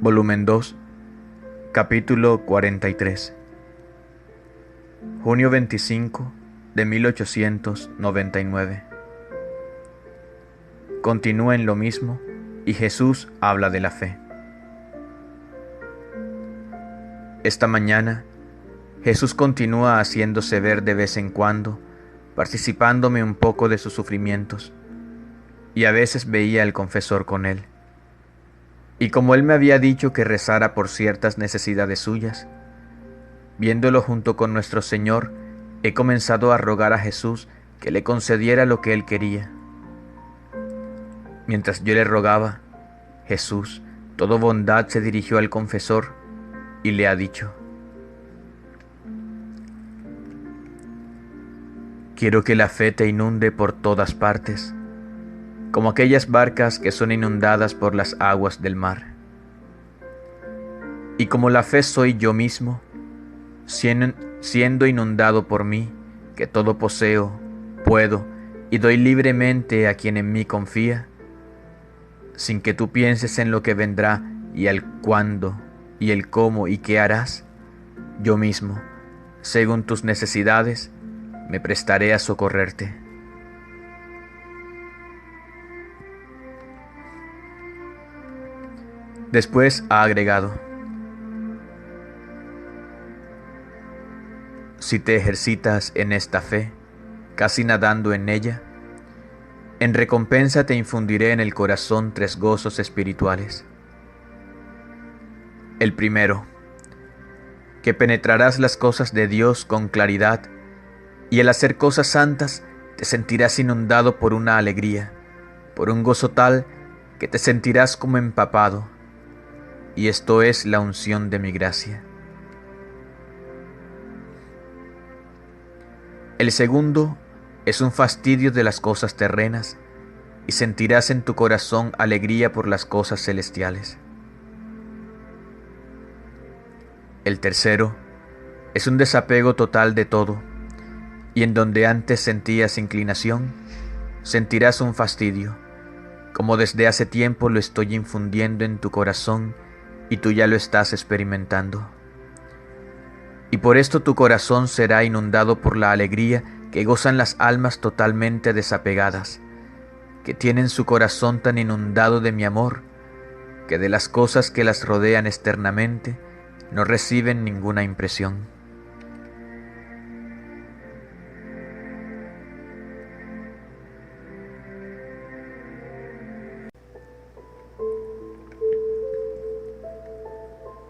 Volumen 2, capítulo 43. Junio 25 de 1899. Continúa en lo mismo y Jesús habla de la fe. Esta mañana, Jesús continúa haciéndose ver de vez en cuando, participándome un poco de sus sufrimientos, y a veces veía al confesor con él. Y como él me había dicho que rezara por ciertas necesidades suyas, viéndolo junto con nuestro Señor, he comenzado a rogar a Jesús que le concediera lo que él quería. Mientras yo le rogaba, Jesús, todo bondad, se dirigió al confesor y le ha dicho: quiero que la fe te inunde por todas partes, como aquellas barcas que son inundadas por las aguas del mar. Y como la fe soy yo mismo, siendo inundado por mí, que todo poseo, puedo y doy libremente a quien en mí confía, sin que tú pienses en lo que vendrá y el cuándo y el cómo y qué harás, yo mismo, según tus necesidades, me prestaré a socorrerte. Después ha agregado: si te ejercitas en esta fe, casi nadando en ella, en recompensa te infundiré en el corazón 3 gozos espirituales. El primero, que penetrarás las cosas de Dios con claridad, y al hacer cosas santas te sentirás inundado por una alegría, por un gozo tal que te sentirás como empapado, y esto es la unción de mi gracia. El segundo es un fastidio de las cosas terrenas, y sentirás en tu corazón alegría por las cosas celestiales. El tercero es un desapego total de todo, y en donde antes sentías inclinación, sentirás un fastidio, como desde hace tiempo lo estoy infundiendo en tu corazón y tú ya lo estás experimentando. Y por esto tu corazón será inundado por la alegría que gozan las almas totalmente desapegadas, que tienen su corazón tan inundado de mi amor, que de las cosas que las rodean externamente no reciben ninguna impresión.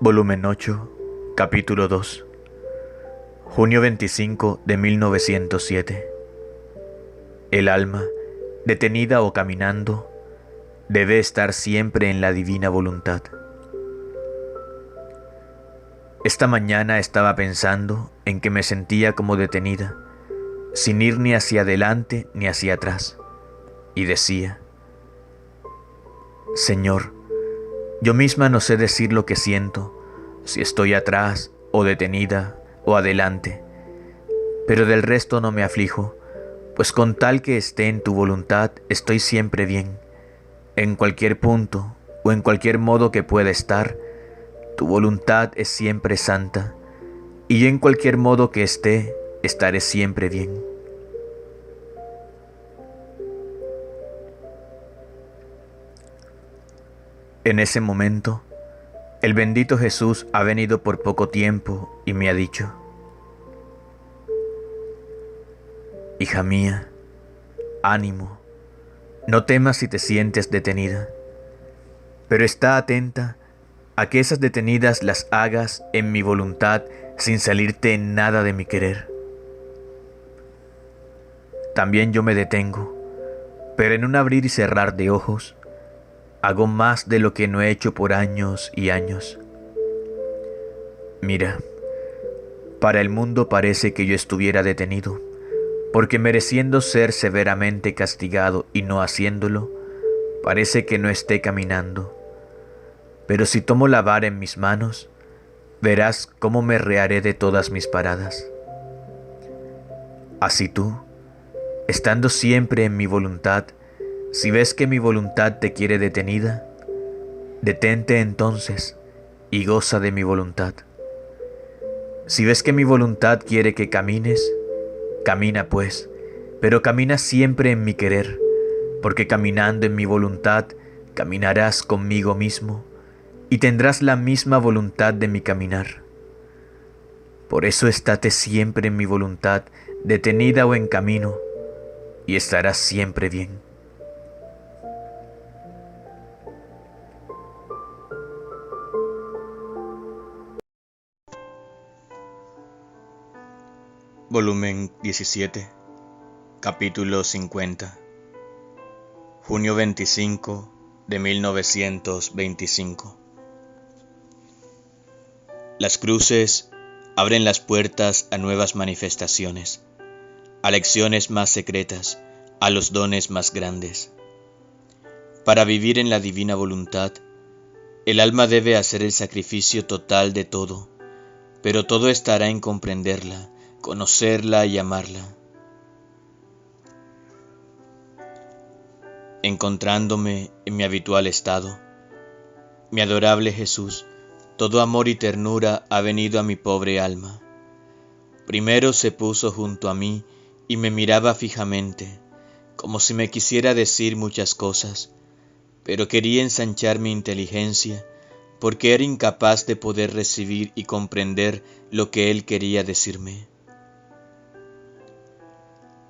Volumen 8, capítulo 2. Junio 25 de 1907. El alma, detenida o caminando, debe estar siempre en la divina voluntad. Esta mañana estaba pensando en que me sentía como detenida, sin ir ni hacia adelante ni hacia atrás, y decía: Señor, yo misma no sé decir lo que siento, si estoy atrás o detenida o adelante, pero del resto no me aflijo, pues con tal que esté en tu voluntad estoy siempre bien. En cualquier punto o en cualquier modo que pueda estar, tu voluntad es siempre santa, y yo en cualquier modo que esté, estaré siempre bien. En ese momento, el bendito Jesús ha venido por poco tiempo y me ha dicho: hija mía, ánimo, no temas si te sientes detenida, pero está atenta a que esas detenidas las hagas en mi voluntad sin salirte en nada de mi querer. También yo me detengo, pero en un abrir y cerrar de ojos, hago más de lo que no he hecho por años y años. Mira, para el mundo parece que yo estuviera detenido, porque mereciendo ser severamente castigado y no haciéndolo, parece que no esté caminando. Pero si tomo la vara en mis manos, verás cómo me rearé de todas mis paradas. Así tú, estando siempre en mi voluntad, si ves que mi voluntad te quiere detenida, detente entonces y goza de mi voluntad. Si ves que mi voluntad quiere que camines, camina pues, pero camina siempre en mi querer, porque caminando en mi voluntad caminarás conmigo mismo y tendrás la misma voluntad de mi caminar. Por eso estate siempre en mi voluntad, detenida o en camino, y estarás siempre bien. Volumen 17, capítulo 50, junio 25 de 1925. Las cruces abren las puertas a nuevas manifestaciones, a lecciones más secretas, a los dones más grandes. Para vivir en la divina voluntad, el alma debe hacer el sacrificio total de todo, pero todo estará en comprenderla, conocerla y amarla. Encontrándome en mi habitual estado, mi adorable Jesús, todo amor y ternura ha venido a mi pobre alma. Primero se puso junto a mí y me miraba fijamente, como si me quisiera decir muchas cosas, pero quería ensanchar mi inteligencia, porque era incapaz de poder recibir y comprender lo que él quería decirme.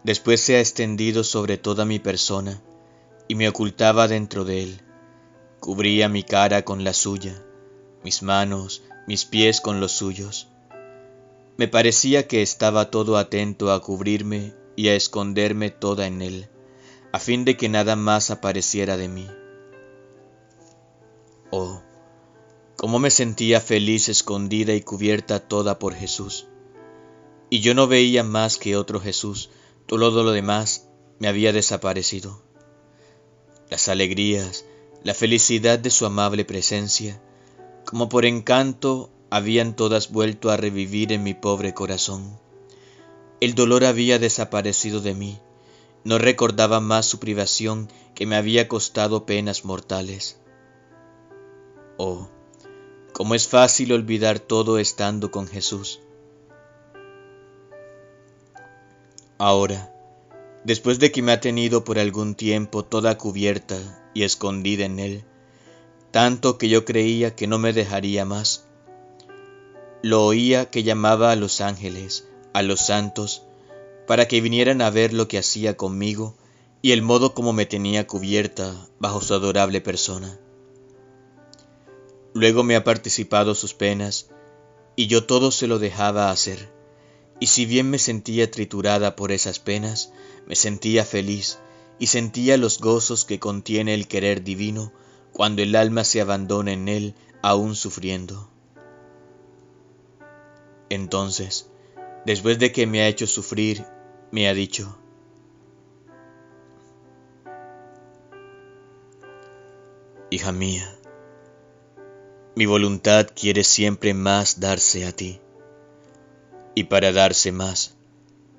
Después se ha extendido sobre toda mi persona y me ocultaba dentro de él. Cubría mi cara con la suya, mis manos, mis pies con los suyos. Me parecía que estaba todo atento a cubrirme y a esconderme toda en él, a fin de que nada más apareciera de mí. Oh, cómo me sentía feliz escondida y cubierta toda por Jesús. Y yo no veía más que otro Jesús. Todo lo demás me había desaparecido. Las alegrías, la felicidad de su amable presencia, como por encanto, habían todas vuelto a revivir en mi pobre corazón. El dolor había desaparecido de mí. No recordaba más su privación que me había costado penas mortales. Oh, cómo es fácil olvidar todo estando con Jesús. Ahora, después de que me ha tenido por algún tiempo toda cubierta y escondida en él, tanto que yo creía que no me dejaría más, lo oía que llamaba a los ángeles, a los santos, para que vinieran a ver lo que hacía conmigo y el modo como me tenía cubierta bajo su adorable persona. Luego me ha participado sus penas, y yo todo se lo dejaba hacer. Y si bien me sentía triturada por esas penas, me sentía feliz y sentía los gozos que contiene el querer divino cuando el alma se abandona en él aún sufriendo. Entonces, después de que me ha hecho sufrir, me ha dicho: hija mía, mi voluntad quiere siempre más darse a ti. Y para darse más,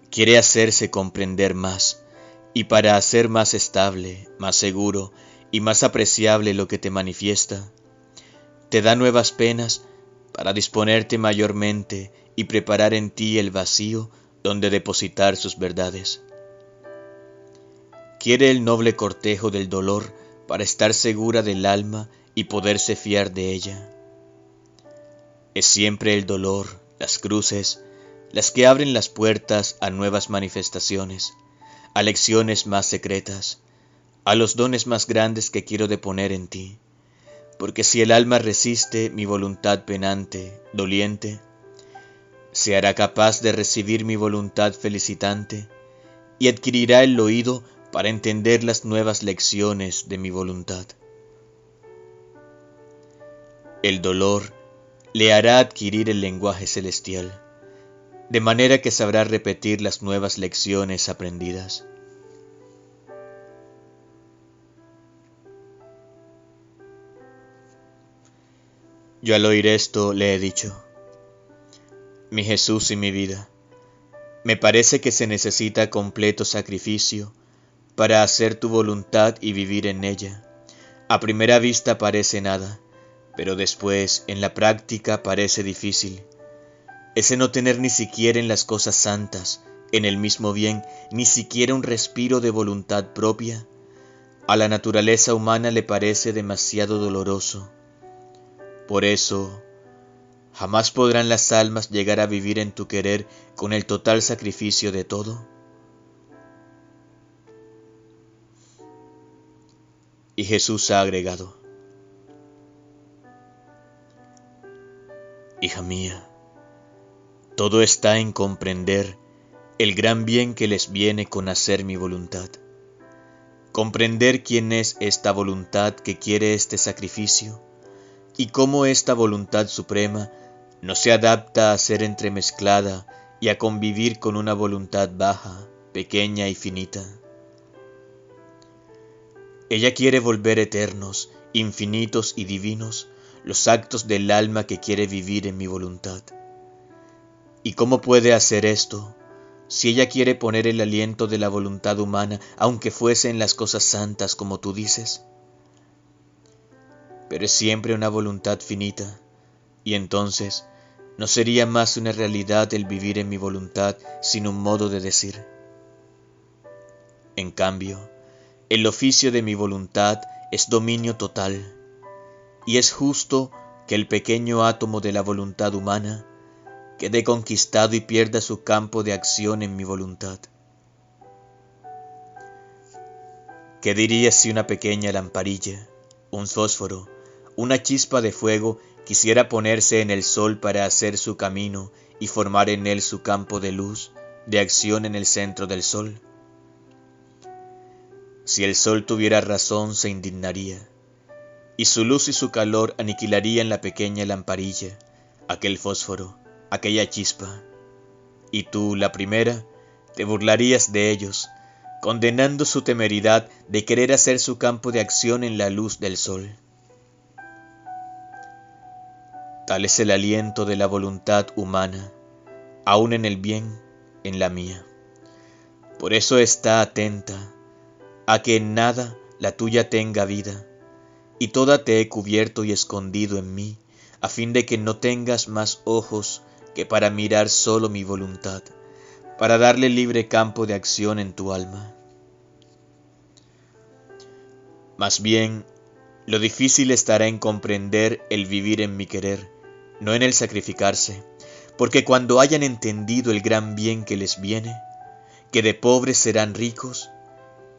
quiere hacerse comprender más, y para hacer más estable, más seguro y más apreciable lo que te manifiesta, te da nuevas penas para disponerte mayormente y preparar en ti el vacío donde depositar sus verdades. Quiere el noble cortejo del dolor para estar segura del alma y poderse fiar de ella. Es siempre el dolor, las cruces, las que abren las puertas a nuevas manifestaciones, a lecciones más secretas, a los dones más grandes que quiero deponer en ti, porque si el alma resiste mi voluntad penante, doliente, se hará capaz de recibir mi voluntad felicitante y adquirirá el oído para entender las nuevas lecciones de mi voluntad. El dolor le hará adquirir el lenguaje celestial, de manera que sabrá repetir las nuevas lecciones aprendidas. Yo al oír esto le he dicho: mi Jesús y mi vida, me parece que se necesita completo sacrificio para hacer tu voluntad y vivir en ella. A primera vista parece nada, pero después, en la práctica, parece difícil. Ese no tener ni siquiera en las cosas santas, en el mismo bien, ni siquiera un respiro de voluntad propia, a la naturaleza humana le parece demasiado doloroso. Por eso, jamás podrán las almas llegar a vivir en tu querer con el total sacrificio de todo. Y Jesús ha agregado: hija mía, todo está en comprender el gran bien que les viene con hacer mi voluntad. Comprender quién es esta voluntad que quiere este sacrificio y cómo esta voluntad suprema no se adapta a ser entremezclada y a convivir con una voluntad baja, pequeña y finita. Ella quiere volver eternos, infinitos y divinos los actos del alma que quiere vivir en mi voluntad. ¿Y cómo puede hacer esto si ella quiere poner el aliento de la voluntad humana, aunque fuese en las cosas santas como tú dices? Pero es siempre una voluntad finita, y entonces no sería más una realidad el vivir en mi voluntad, sino un modo de decir. En cambio, el oficio de mi voluntad es dominio total, y es justo que el pequeño átomo de la voluntad humana quede conquistado y pierda su campo de acción en mi voluntad. ¿Qué dirías si una pequeña lamparilla, un fósforo, una chispa de fuego quisiera ponerse en el sol para hacer su camino y formar en él su campo de luz, de acción en el centro del sol? Si el sol tuviera razón, se indignaría, y su luz y su calor aniquilarían la pequeña lamparilla, aquel fósforo, aquella chispa, y tú, la primera, te burlarías de ellos, condenando su temeridad de querer hacer su campo de acción en la luz del sol. Tal es el aliento de la voluntad humana, aun en el bien, en la mía. Por eso está atenta a que en nada la tuya tenga vida, y toda te he cubierto y escondido en mí, a fin de que no tengas más ojos que para mirar solo mi voluntad, para darle libre campo de acción en tu alma. Más bien, lo difícil estará en comprender el vivir en mi querer, no en el sacrificarse, porque cuando hayan entendido el gran bien que les viene, que de pobres serán ricos,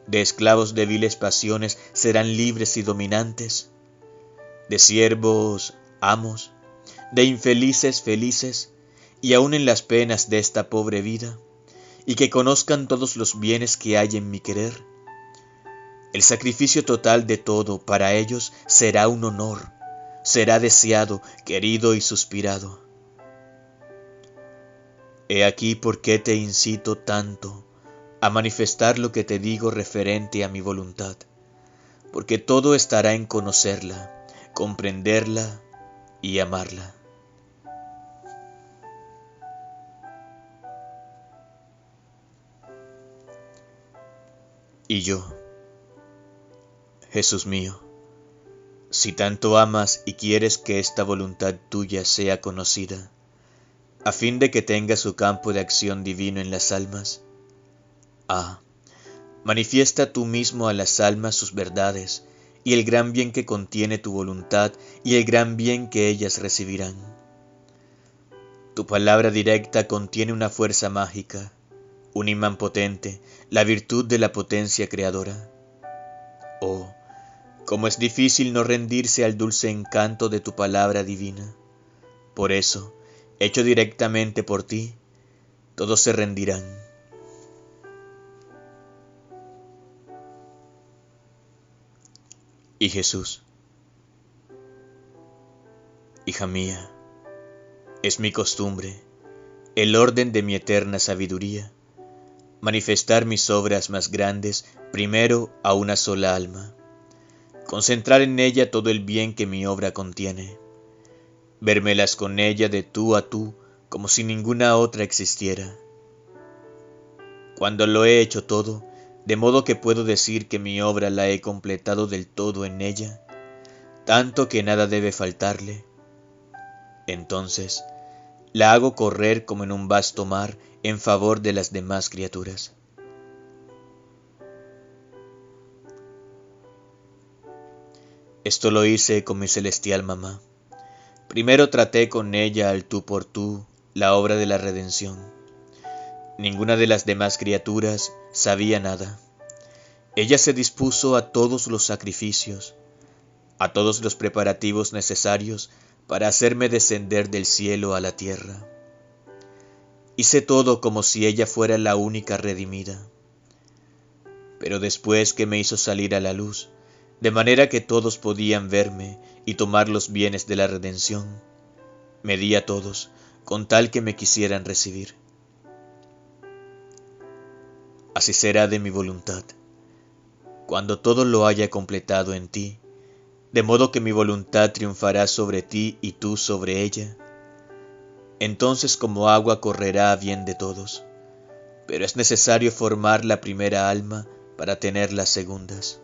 de esclavos de viles pasiones serán libres y dominantes, de siervos amos, de infelices felices, y aun en las penas de esta pobre vida, y que conozcan todos los bienes que hay en mi querer, el sacrificio total de todo para ellos será un honor, será deseado, querido y suspirado. He aquí por qué te incito tanto a manifestar lo que te digo referente a mi voluntad, porque todo estará en conocerla, comprenderla y amarla. Y yo, Jesús mío, si tanto amas y quieres que esta voluntad tuya sea conocida, a fin de que tenga su campo de acción divino en las almas, manifiesta tú mismo a las almas sus verdades y el gran bien que contiene tu voluntad y el gran bien que ellas recibirán. Tu palabra directa contiene una fuerza mágica, un imán potente, la virtud de la potencia creadora. Oh, cómo es difícil no rendirse al dulce encanto de tu palabra divina. Por eso, hecho directamente por ti, todos se rendirán. Y Jesús, hija mía, es mi costumbre, el orden de mi eterna sabiduría, manifestar mis obras más grandes primero a una sola alma, concentrar en ella todo el bien que mi obra contiene, vérmelas con ella de tú a tú como si ninguna otra existiera. Cuando lo he hecho todo, de modo que puedo decir que mi obra la he completado del todo en ella, tanto que nada debe faltarle. Entonces la hago correr como en un vasto mar en favor de las demás criaturas. Esto lo hice con mi celestial mamá. Primero traté con ella al tú por tú la obra de la redención. Ninguna de las demás criaturas sabía nada. Ella se dispuso a todos los sacrificios, a todos los preparativos necesarios para hacerme descender del cielo a la tierra. Hice todo como si ella fuera la única redimida. Pero después que me hizo salir a la luz, de manera que todos podían verme y tomar los bienes de la redención, me di a todos con tal que me quisieran recibir. Así será de mi voluntad, cuando todo lo haya completado en ti, de modo que mi voluntad triunfará sobre ti y tú sobre ella. Entonces como agua correrá a bien de todos, pero es necesario formar la primera alma para tener las segundas.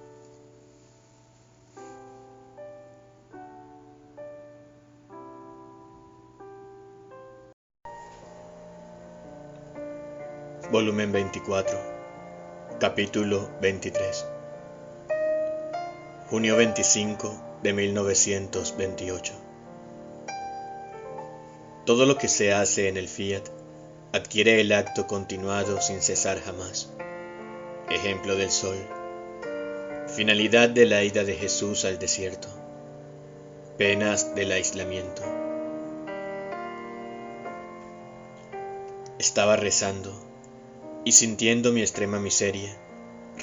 Volumen 24, capítulo 23. Junio 25 de 1928. Todo lo que se hace en el fiat adquiere el acto continuado sin cesar jamás. Ejemplo del sol. Finalidad de la ida de Jesús al desierto. Penas del aislamiento. Estaba rezando y sintiendo mi extrema miseria,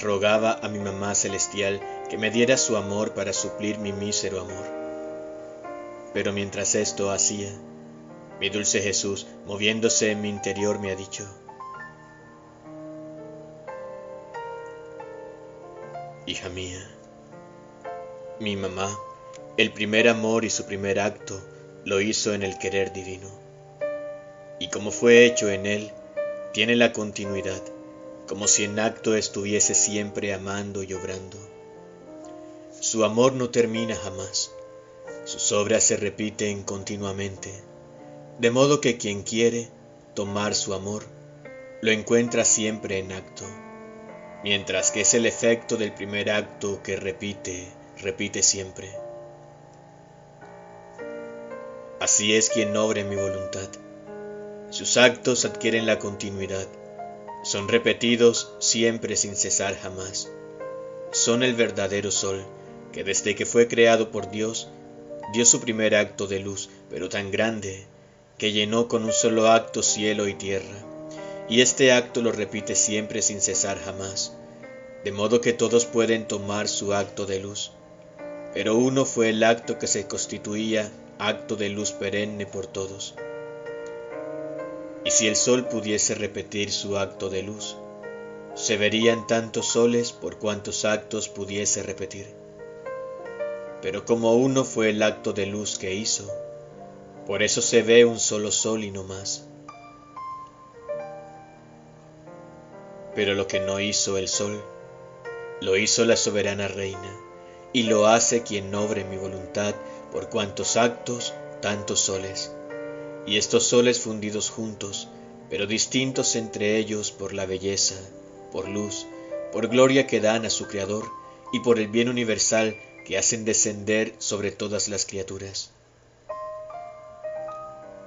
rogaba a mi mamá celestial que me diera su amor para suplir mi mísero amor. Pero mientras esto hacía, mi dulce Jesús, moviéndose en mi interior, me ha dicho: hija mía, mi mamá, el primer amor y su primer acto lo hizo en el querer divino, y como fue hecho en él, tiene la continuidad, como si en acto estuviese siempre amando y obrando. Su amor no termina jamás, sus obras se repiten continuamente, de modo que quien quiere tomar su amor, lo encuentra siempre en acto, mientras que es el efecto del primer acto que repite siempre. Así es quien obra en mi voluntad. Sus actos adquieren la continuidad, son repetidos siempre sin cesar jamás. Son el verdadero sol, que desde que fue creado por Dios, dio su primer acto de luz, pero tan grande, que llenó con un solo acto cielo y tierra, y este acto lo repite siempre sin cesar jamás, de modo que todos pueden tomar su acto de luz. Pero uno fue el acto que se constituía acto de luz perenne por todos. Y si el sol pudiese repetir su acto de luz, se verían tantos soles por cuantos actos pudiese repetir. Pero como uno fue el acto de luz que hizo, por eso se ve un solo sol y no más. Pero lo que no hizo el sol, lo hizo la soberana reina, y lo hace quien obre mi voluntad por cuantos actos, tantos soles. Y estos soles fundidos juntos, pero distintos entre ellos por la belleza, por luz, por gloria que dan a su Creador y por el bien universal que hacen descender sobre todas las criaturas.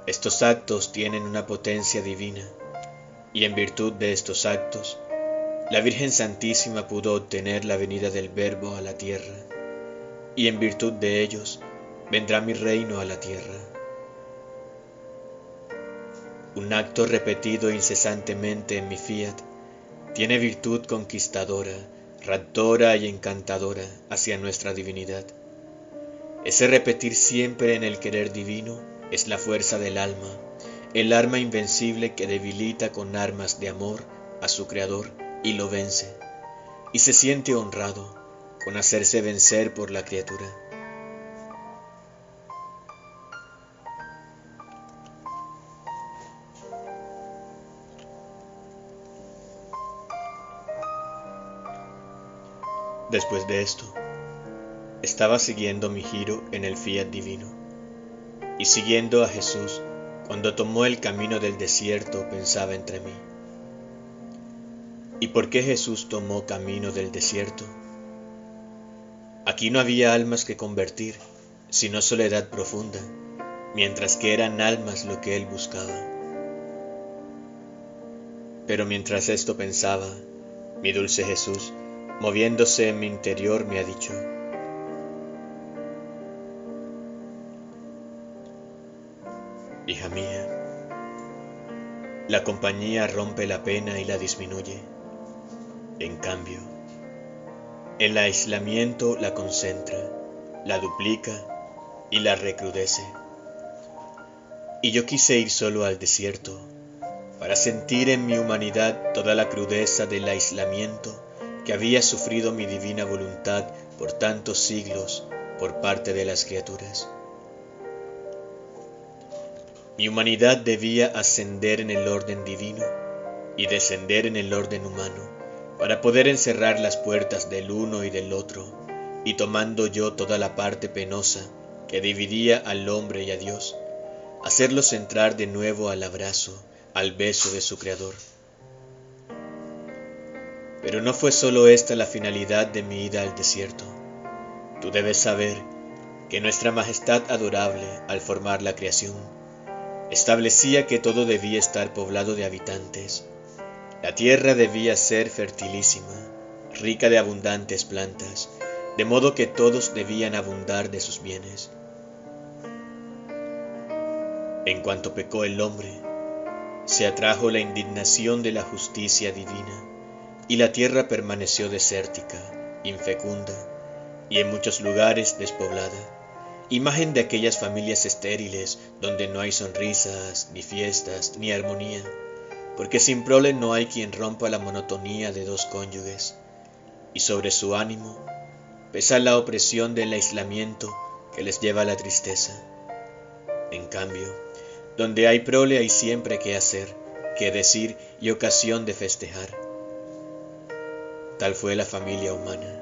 Estos actos tienen una potencia divina, y en virtud de estos actos, la Virgen Santísima pudo obtener la venida del Verbo a la tierra, y en virtud de ellos vendrá mi reino a la tierra. Un acto repetido incesantemente en mi fiat tiene virtud conquistadora, raptora y encantadora hacia nuestra divinidad. Ese repetir siempre en el querer divino es la fuerza del alma, el arma invencible que debilita con armas de amor a su Creador y lo vence, y se siente honrado con hacerse vencer por la criatura. Después de esto, Estaba siguiendo mi giro en el fiat divino, y siguiendo a Jesús, cuando tomó el camino del desierto, pensaba entre mí: ¿y por qué Jesús tomó camino del desierto? Aquí no había almas que convertir, sino soledad profunda, mientras que eran almas lo que él buscaba. Pero mientras esto pensaba, mi dulce Jesús, moviéndose en mi interior, me ha dicho: hija mía, la compañía rompe la pena y la disminuye. En cambio, el aislamiento la concentra, la duplica y la recrudece. Y yo quise ir solo al desierto, para sentir en mi humanidad toda la crudeza del aislamiento que había sufrido mi divina voluntad por tantos siglos por parte de las criaturas. Mi humanidad debía ascender en el orden divino y descender en el orden humano, para poder encerrar las puertas del uno y del otro, y tomando yo toda la parte penosa que dividía al hombre y a Dios, hacerlos entrar de nuevo al abrazo, al beso de su Creador. Pero no fue solo esta la finalidad de mi ida al desierto. Tú debes saber que nuestra Majestad adorable, al formar la creación, establecía que todo debía estar poblado de habitantes. La tierra debía ser fertilísima, rica de abundantes plantas, de modo que todos debían abundar de sus bienes. En cuanto pecó el hombre, se atrajo la indignación de la justicia divina, y la tierra permaneció desértica, infecunda, y en muchos lugares despoblada, imagen de aquellas familias estériles donde no hay sonrisas, ni fiestas, ni armonía, porque sin prole no hay quien rompa la monotonía de dos cónyuges, y sobre su ánimo pesa la opresión del aislamiento que les lleva a la tristeza. En cambio, donde hay prole hay siempre qué hacer, qué decir y ocasión de festejar. Tal fue la familia humana.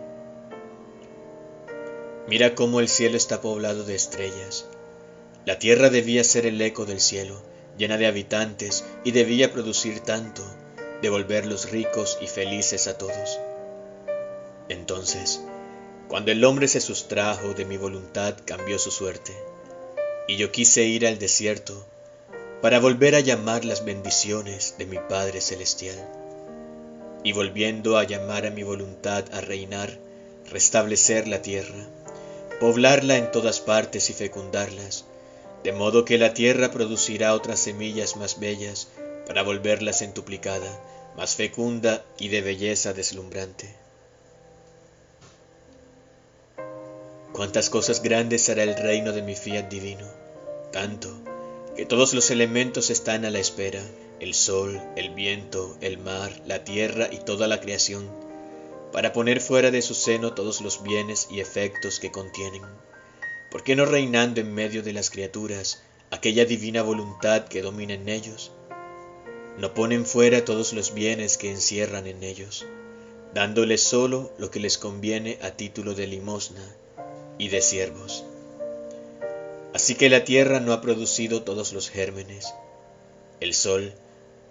Mira cómo el cielo está poblado de estrellas. La tierra debía ser el eco del cielo, llena de habitantes, y debía producir tanto, de volverlos ricos y felices a todos. Entonces, cuando el hombre se sustrajo de mi voluntad, cambió su suerte, y yo quise ir al desierto para volver a llamar las bendiciones de mi Padre Celestial, y volviendo a llamar a mi voluntad a reinar, restablecer la tierra, poblarla en todas partes y fecundarlas, de modo que la tierra producirá otras semillas más bellas para volverla centuplicada, más fecunda y de belleza deslumbrante. Cuántas cosas grandes hará el reino de mi fiat divino, tanto que todos los elementos están a la espera, el sol, el viento, el mar, la tierra y toda la creación, para poner fuera de su seno todos los bienes y efectos que contienen. ¿Por qué no reinando en medio de las criaturas aquella divina voluntad que domina en ellos? No ponen fuera todos los bienes que encierran en ellos, dándoles solo lo que les conviene a título de limosna y de siervos. Así que la tierra no ha producido todos los gérmenes. El sol,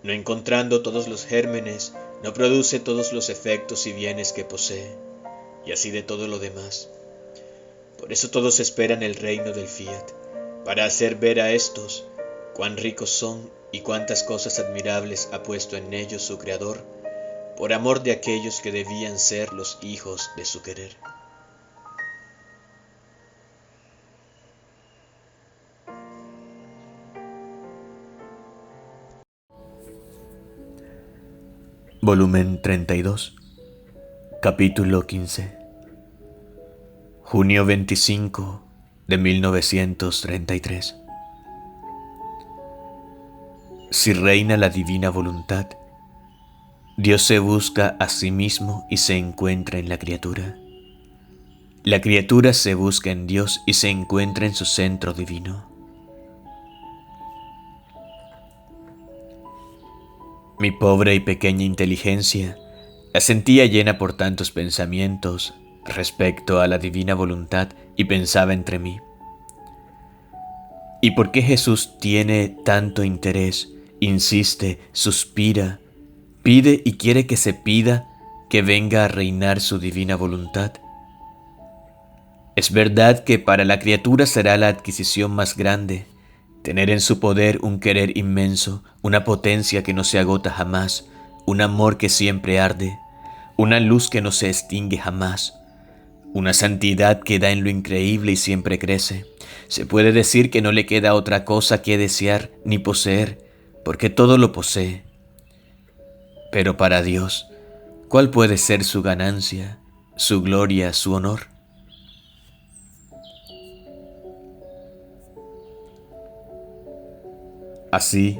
no encontrando todos los gérmenes, no produce todos los efectos y bienes que posee, y así de todo lo demás. Por eso todos esperan el reino del fiat, para hacer ver a estos cuán ricos son y cuántas cosas admirables ha puesto en ellos su Creador, por amor de aquellos que debían ser los hijos de su querer. Volumen 32, capítulo 15, junio 25 de 1933. Si reina la divina voluntad, Dios se busca a sí mismo y se encuentra en la criatura. La criatura se busca en Dios y se encuentra en su centro divino. Mi pobre y pequeña inteligencia la sentía llena por tantos pensamientos respecto a la divina voluntad y pensaba entre mí: ¿y por qué Jesús tiene tanto interés, insiste, suspira, pide y quiere que se pida que venga a reinar su divina voluntad? Es verdad que para la criatura será la adquisición más grande, tener en su poder un querer inmenso, una potencia que no se agota jamás, un amor que siempre arde, una luz que no se extingue jamás, una santidad que da en lo increíble y siempre crece. Se puede decir que no le queda otra cosa que desear ni poseer, porque todo lo posee. Pero para Dios, ¿cuál puede ser su ganancia, su gloria, su honor? Así,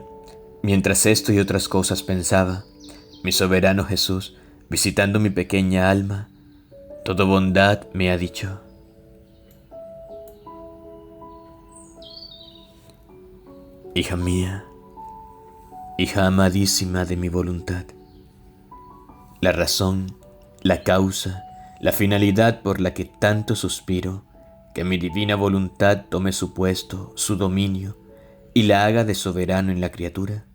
mientras esto y otras cosas pensaba, mi soberano Jesús, visitando mi pequeña alma, todo bondad me ha dicho: hija mía, hija amadísima de mi voluntad, la razón, la causa, la finalidad por la que tanto suspiro, que mi divina voluntad tome su puesto, su dominio, y la haga de soberano en la criatura,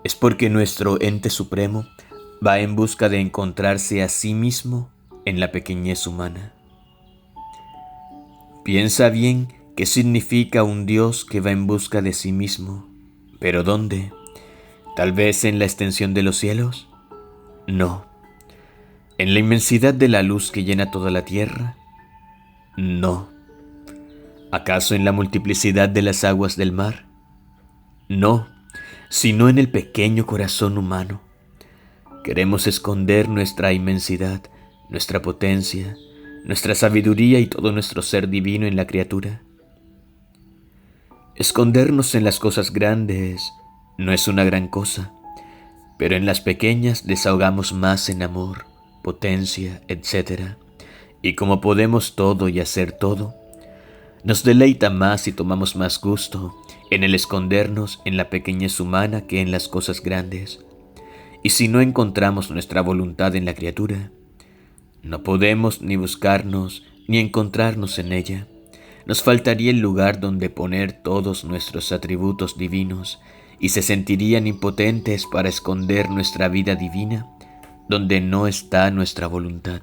es porque nuestro ente supremo va en busca de encontrarse a sí mismo en la pequeñez humana. Piensa bien qué significa un Dios que va en busca de sí mismo. ¿Pero dónde? ¿Tal vez en la extensión de los cielos? No. ¿En la inmensidad de la luz que llena toda la tierra? No. ¿Acaso en la multiplicidad de las aguas del mar? No, sino en el pequeño corazón humano. Queremos esconder nuestra inmensidad, nuestra potencia, nuestra sabiduría y todo nuestro ser divino en la criatura. Escondernos en las cosas grandes no es una gran cosa, pero en las pequeñas desahogamos más en amor, potencia, etc. Y como podemos todo y hacer todo, nos deleita más y tomamos más gusto en el escondernos en la pequeñez humana que en las cosas grandes. Y si no encontramos nuestra voluntad en la criatura, no podemos ni buscarnos ni encontrarnos en ella. Nos faltaría el lugar donde poner todos nuestros atributos divinos y se sentirían impotentes para esconder nuestra vida divina donde no está nuestra voluntad.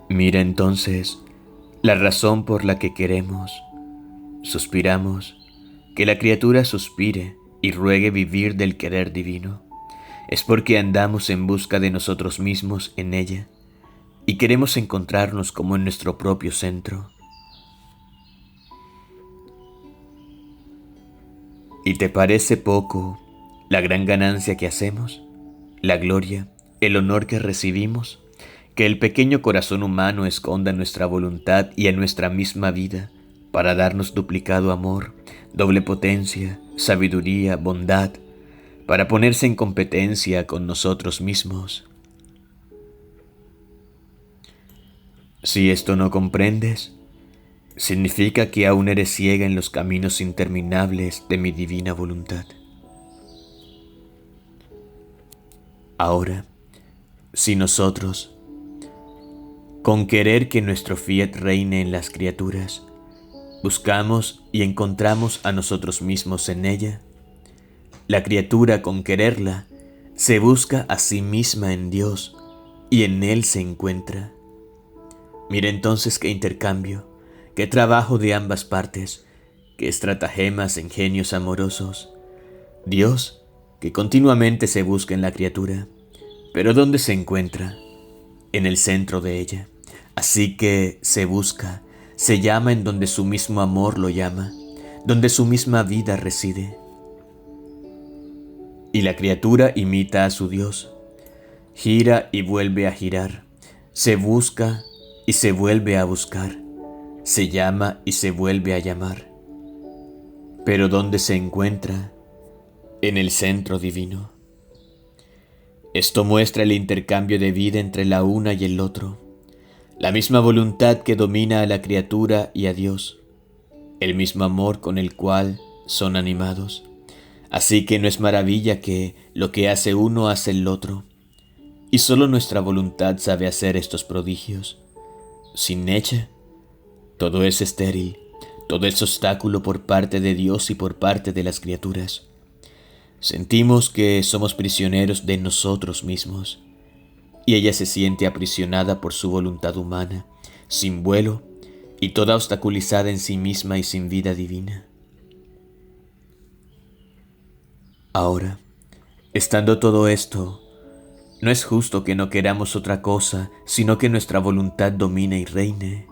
Mira entonces la razón por la que queremos, suspiramos, que la criatura suspire y ruegue vivir del querer divino. Es porque andamos en busca de nosotros mismos en ella y queremos encontrarnos como en nuestro propio centro. ¿Y te parece poco la gran ganancia que hacemos, la gloria, el honor que recibimos? Que el pequeño corazón humano esconda nuestra voluntad y en nuestra misma vida para darnos duplicado amor, doble potencia, sabiduría, bondad, para ponerse en competencia con nosotros mismos. Si esto no comprendes, significa que aún eres ciega en los caminos interminables de mi divina voluntad. Ahora, si nosotros, con querer que nuestro fiat reine en las criaturas, buscamos y encontramos a nosotros mismos en ella, la criatura, con quererla, se busca a sí misma en Dios y en Él se encuentra. Mira entonces qué intercambio, qué trabajo de ambas partes, qué estratagemas, ingenios amorosos. Dios, que continuamente se busca en la criatura, pero ¿dónde se encuentra? En el centro de ella. Así que se busca, se llama en donde su mismo amor lo llama, donde su misma vida reside. Y la criatura imita a su Dios, gira y vuelve a girar, se busca y se vuelve a buscar, se llama y se vuelve a llamar. Pero ¿dónde se encuentra? En el centro divino. Esto muestra el intercambio de vida entre la una y el otro, la misma voluntad que domina a la criatura y a Dios, el mismo amor con el cual son animados, Así que no es maravilla que lo que hace uno hace el otro, y solo nuestra voluntad sabe hacer estos prodigios. Sin ella, todo es estéril, todo es obstáculo por parte de Dios y por parte de las criaturas. Sentimos que somos prisioneros de nosotros mismos, y ella se siente aprisionada por su voluntad humana, sin vuelo y toda obstaculizada en sí misma y sin vida divina. Ahora, estando todo esto, no es justo que no queramos otra cosa, sino que nuestra voluntad domine y reine.